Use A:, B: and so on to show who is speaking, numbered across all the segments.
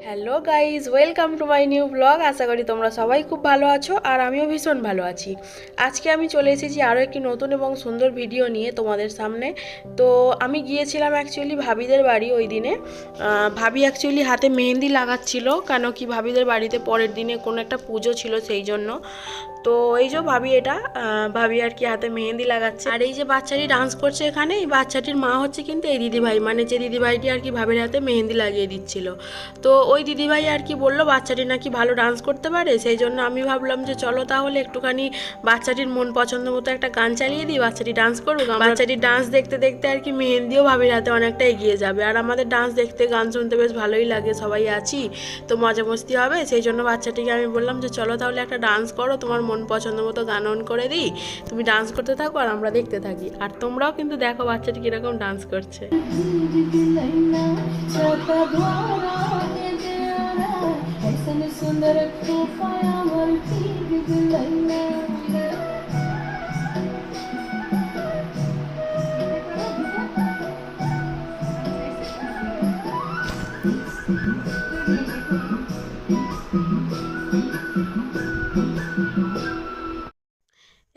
A: Hello guys, welcome to my new blog. আশা করি তোমরা সবাই খুব ভালো আছো আর আমিও ভীষণ ভালো আছি। আজকে আমি চলে এসেছি আরও একটি নতুন এবং সুন্দর ভিডিও নিয়ে তোমাদের সামনে। তো আমি গিয়েছিলাম অ্যাকচুয়ালি ভাবিদের বাড়ি ওই দিনে। ভাবি অ্যাকচুয়ালি হাতে মেহেন্দি লাগাচ্ছিল, কেন কি ভাবিদের বাড়িতে পরের দিনে কোনো একটা পুজো ছিল সেই জন্য। তো এই যে ভাবি আর কি হাতে মেহেন্দি লাগাচ্ছে। আর এই যে বাচ্চাটি ডান্স করছে এখানে, এই বাচ্চাটির মা হচ্ছে কিন্তু এই দিদিভাই, মানে যে দিদিভাইটি আর কি ভাবির হাতে মেহেন্দি লাগিয়ে দিচ্ছিল। তো ওই দিদিভাই আর কি বললো বাচ্চাটি নাকি ভালো ডান্স করতে পারে, সেই জন্য আমি ভাবলাম যে চলো তাহলে একটুখানি বাচ্চাটির মন পছন্দ মতো একটা গান চালিয়ে দিই, বাচ্চাটি ডান্স করুক। বাচ্চাটির ডান্স দেখতে দেখতে আর কি মেহেন্দিও ভাবির হাতে অনেকটা এগিয়ে যাবে। আর আমাদের ডান্স দেখতে গান শুনতে বেশ ভালোই লাগে, সবাই আছি তো মজা মস্তি হবে, সেই জন্য বাচ্চাটিকে আমি বললাম যে চলো তাহলে একটা ডান্স করো, তোমার মন পছন্দ মতো গান অন করে দিই, তুমি ডান্স করতে থাকো আর আমরা দেখতে থাকি। আর তোমরাও কিন্তু দেখো বাচ্চাটি কিরকম ডান্স করছে।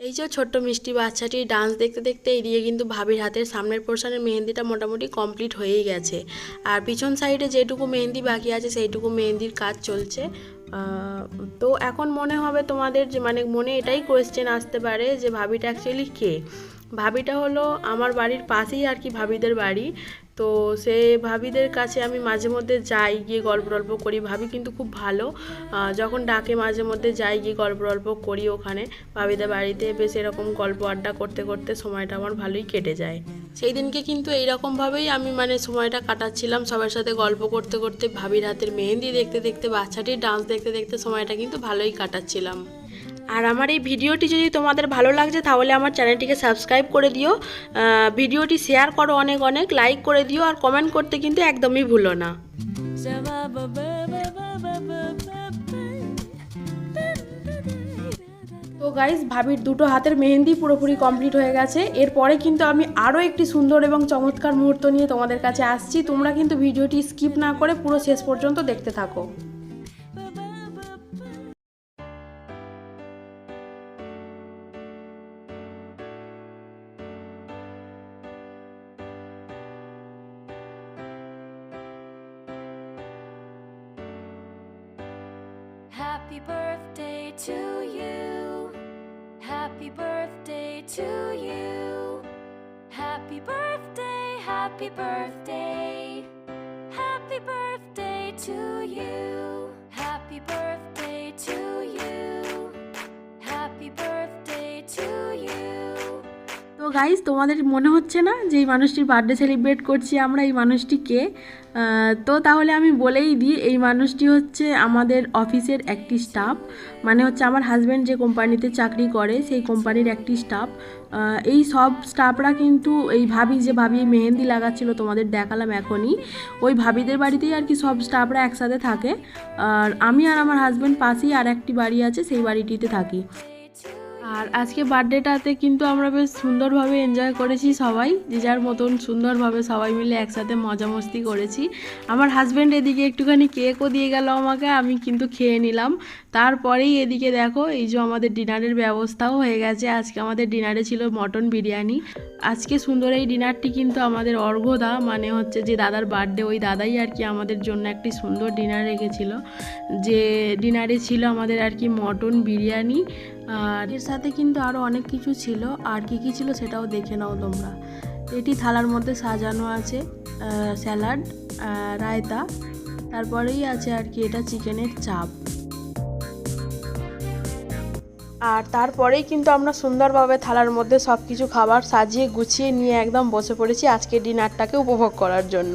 A: এই যে ছোট্ট মিষ্টি বাচ্চাটি ডান্স দেখতে দেখতে এদিকে কিন্তু ভাবির হাতের সামনের পোর্শনের মেহেন্দিটা মোটামুটি কমপ্লিট হয়েই গেছে। আর পিছন সাইডে যেটুকু মেহেন্দি বাকি আছে সেইটুকু মেহেন্দির কাজ চলছে। তো এখন মনে হবে তোমাদের যে মানে মনে এটাই কোয়েশ্চেন আসতে পারে যে ভাবিটা অ্যাকচুয়ালি কে। ভাবিটা হলো আমার বাড়ির পাশেই আর কি ভাবিদের বাড়ি। তো সে ভাবিদের কাছে আমি মাঝে মধ্যে যাই, গিয়ে গল্প টল্প করি। ভাবি কিন্তু খুব ভালো, যখন ডাকে মাঝে মধ্যে যাই, গিয়ে গল্প টল্প করি ওখানে ভাবিদের বাড়িতে। বেশ এরকম গল্প আড্ডা করতে করতে সময়টা আমার ভালোই কেটে যায়। সেই দিনকে কিন্তু এইরকমভাবেই আমি মানে সময়টা কাটাচ্ছিলাম, সবার সাথে গল্প করতে করতে, ভাবির হাতের মেহেন্দি দেখতে দেখতে, বাচ্চাটির ডান্স দেখতে দেখতে সময়টা কিন্তু ভালোই কাটাচ্ছিলাম। আর আমার এই ভিডিওটি যদি তোমাদের ভালো লাগছে তাহলে আমার চ্যানেলটিকে সাবস্ক্রাইব করে দিও, ভিডিওটি শেয়ার করো, অনেক অনেক লাইক করে দিও, আর কমেন্ট করতে কিন্তু একদমই ভুলো না। তো গাইস, ভাবির দুটো হাতের মেহেন্দি পুরোপুরি কমপ্লিট হয়ে গেছে। এরপরে কিন্তু আমি আরও একটি সুন্দর এবং চমৎকার মুহূর্ত নিয়ে তোমাদের কাছে আসছি। তোমরা কিন্তু ভিডিওটি স্কিপ না করে পুরো শেষ পর্যন্ত দেখতে থাকো।
B: Happy birthday to you. Happy birthday to you. Happy birthday, happy birthday. Happy birthday to you. Happy birthday to you. Happy birthday to you.
A: তো গাইজ, তোমাদের মনে হচ্ছে না যে এই মানুষটির বার্থডে সেলিব্রেট করছি আমরা? এই মানুষটি কে? তো তাহলে আমি বলেই দিই, এই মানুষটি হচ্ছে আমাদের অফিসের একটি স্টাফ, মানে হচ্ছে আমার হাজব্যান্ড যে কোম্পানিতে চাকরি করে সেই কোম্পানির একটি স্টাফ। এই সব স্টাফরা কিন্তু এই ভাবি মেহেন্দি লাগাচ্ছিল তোমাদের দেখালাম এখনই, ওই ভাবিদের বাড়িতেই আর কি সব স্টাফরা একসাথে থাকে। আর আমি আর আমার হাজব্যান্ড পাশেই আর একটি বাড়ি আছে, সেই বাড়িটিতে থাকি। আর আজকে বার্থডেটাতে কিন্তু আমরা বেশ সুন্দরভাবে এনজয় করেছি, সবাই যে যার মতন সুন্দরভাবে সবাই মিলে একসাথে মজা মস্তি করেছি। আমার হাজব্যান্ড এদিকে একটুখানি কেকও দিয়ে গেল আমাকে, আমি কিন্তু খেয়ে নিলাম। তারপরেই এদিকে দেখো এই যে আমাদের ডিনারের ব্যবস্থাও হয়ে গেছে। আজকে আমাদের ডিনারে ছিল মটন বিরিয়ানি। আজকে সুন্দর এই ডিনারটি কিন্তু আমাদের অর্ঘদা, মানে হচ্ছে যে দাদার বার্থডে, ওই দাদাই আর কি আমাদের জন্য একটি সুন্দর ডিনার রেখেছিল, যে ডিনারে ছিল আমাদের আর কি মটন বিরিয়ানি। আর এর সাথে কিন্তু আরও অনেক কিছু ছিল, আর কি কি ছিল সেটাও দেখে নাও তোমরা। এটি থালার মধ্যে সাজানো আছে স্যালাড, রায়তা, তারপরেই আছে আর কি এটা চিকেনের চাপ। আর তারপরেই কিন্তু আমরা সুন্দরভাবে থালার মধ্যে সব কিছু খাবার সাজিয়ে গুছিয়ে নিয়ে একদম বসে পড়েছি আজকের ডিনারটাকে উপভোগ করার জন্য।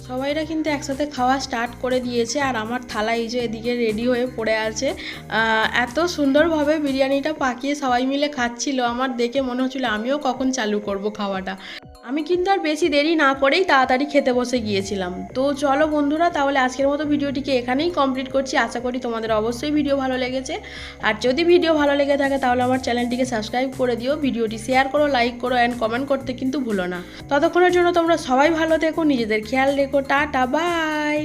A: সবাইরা কিন্তু একসাথে খাওয়া স্টার্ট করে দিয়েছে, আর আমার থালা এই যে এদিকে রেডি হয়ে পড়ে আছে। এত সুন্দরভাবে বিরিয়ানিটা পাকিয়ে সবাই মিলে খাচ্ছিল, আমার দেখে মনে হচ্ছিল আমিও কখন চালু করব খাওয়াটা। আমি কিন্তু আর বেশি দেরি না করেই তাড়াতাড়ি খেতে বসে গিয়েছিলাম। তো চলো বন্ধুরা, তাহলে আজকের মতো ভিডিওটিকে এখানেই কমপ্লিট করছি। আশা করি তোমাদের অবশ্যই ভিডিও ভালো লেগেছে। আর যদি ভিডিও ভালো লেগে থাকে তাহলে আমার চ্যানেলটিকে সাবস্ক্রাইব করে দিও, ভিডিওটি শেয়ার করো, লাইক করো অ্যান্ড কমেন্ট করতে কিন্তু ভুলো না। ততক্ষণের জন্য তোমরা সবাই ভালো থেকো, নিজেদের খেয়াল রেখো, টাটা বাই।